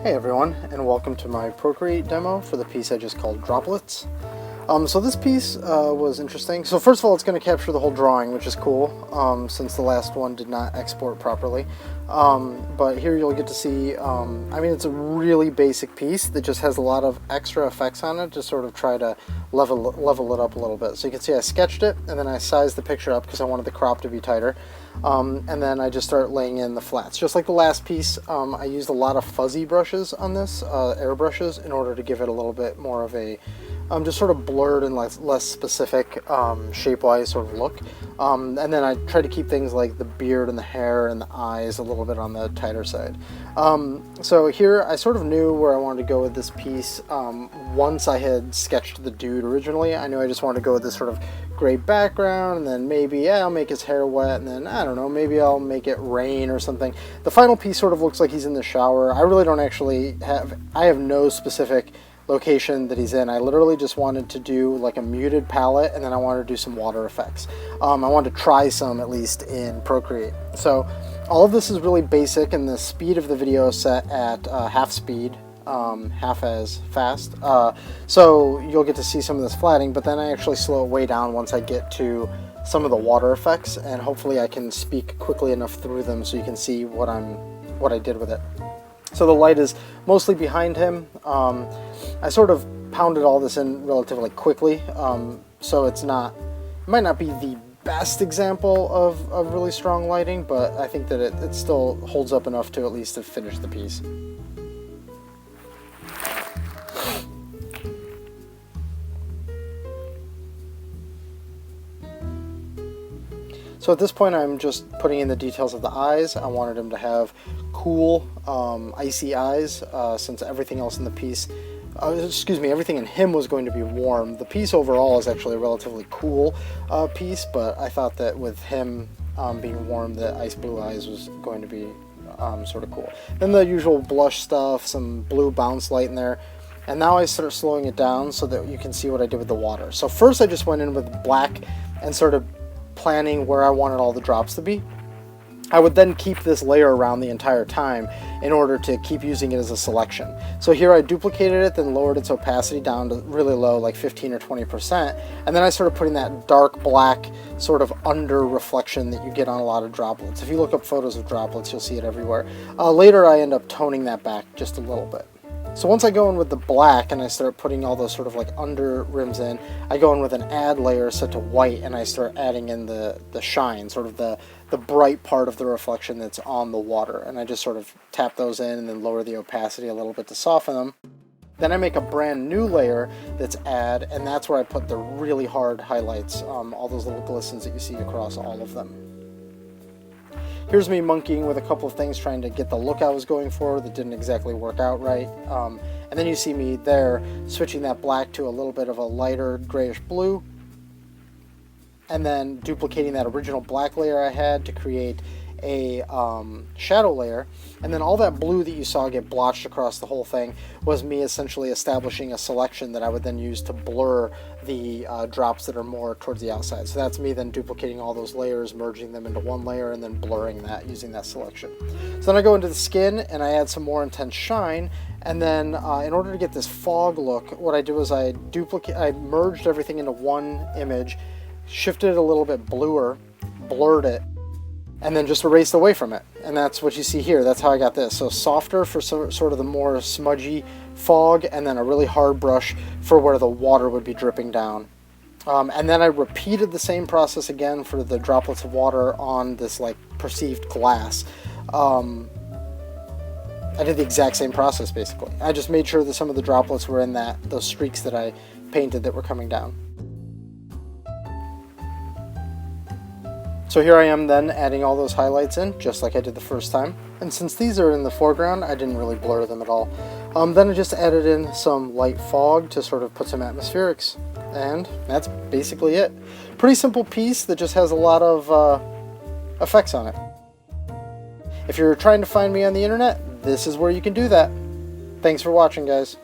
Hey everyone, and welcome to my Procreate demo for the piece I just called Droplets. So this piece was interesting. So first of all, it's going to capture the whole drawing, which is cool, since the last one did not export properly. But here you'll get to see, I mean, it's a really basic piece that just has a lot of extra effects on it to sort of try to level it up a little bit. So you can see I sketched it, and then I sized the picture up because I wanted the crop to be tighter. And then I just start laying in the flats. Just like the last piece, I used a lot of fuzzy brushes on this, airbrushes, in order to give it a little bit more of a just sort of blurred and less specific shape-wise sort of look. And then I try to keep things like the beard and the hair and the eyes a little bit on the tighter side. So here I sort of knew where I wanted to go with this piece. Once I had sketched the dude originally, I knew I just wanted to go with this sort of gray background, and then maybe I'll make his hair wet, and then I don't know, maybe I'll make it rain or something. The final piece sort of looks like he's in the shower. I really don't actually I have no specific location that he's in. I literally just wanted to do like a muted palette, and then I wanted to do some water effects. I wanted to try some at least in Procreate. So all of this is really basic, and the speed of the video is set at half speed. Half as fast, so you'll get to see some of this flatting, but then I actually slow it way down once I get to some of the water effects, and hopefully I can speak quickly enough through them so you can see what I did with it. So the light is mostly behind him. I sort of pounded all this in relatively quickly, so it might not be the best example of really strong lighting, but I think that it still holds up enough to at least to finish the piece. So at this point I'm just putting in the details of the eyes. I wanted him to have cool, icy eyes, since everything else in the piece, everything in him was going to be warm. The piece overall is actually a relatively cool piece, but I thought that with him being warm, the ice blue eyes was going to be sort of cool. Then the usual blush stuff, some blue bounce light in there. And now I start slowing it down so that you can see what I did with the water. So first I just went in with black and sort of planning where I wanted all the drops to be. I would then keep this layer around the entire time in order to keep using it as a selection. So here I duplicated it, then lowered its opacity down to really low, like 15 or 20%, and then I started putting that dark black sort of under reflection that you get on a lot of droplets. If you look up photos of droplets, you'll see it everywhere. Later I end up toning that back just a little bit. So once I go in with the black and I start putting all those sort of like under rims in, I go in with an add layer set to white, and I start adding in the shine, sort of the bright part of the reflection that's on the water. And I just sort of tap those in and then lower the opacity a little bit to soften them. Then I make a brand new layer that's add, and that's where I put the really hard highlights, all those little glistens that you see across all of them. Here's me monkeying with a couple of things, trying to get the look I was going for that didn't exactly work out right. And then you see me there switching that black to a little bit of a lighter grayish blue, and then duplicating that original black layer I had to create a shadow layer. And then all that blue that you saw get blotched across the whole thing was me essentially establishing a selection that I would then use to blur the drops that are more towards the outside. So that's me then duplicating all those layers, merging them into one layer, and then blurring that using that selection. So then I go into the skin and I add some more intense shine, and then in order to get this fog look, what I do is I merged everything into one image, shifted it a little bit bluer, blurred it, and then just erased away from it. And that's what you see here. That's how I got this. So softer for sort of the more smudgy fog, and then a really hard brush for where the water would be dripping down. And then I repeated the same process again for the droplets of water on this like perceived glass. I did the exact same process basically. I just made sure that some of the droplets were in those streaks that I painted that were coming down. So here I am then adding all those highlights in, just like I did the first time. And since these are in the foreground, I didn't really blur them at all. Then I just added in some light fog to sort of put some atmospherics. And that's basically it. Pretty simple piece that just has a lot of effects on it. If you're trying to find me on the internet, this is where you can do that. Thanks for watching, guys.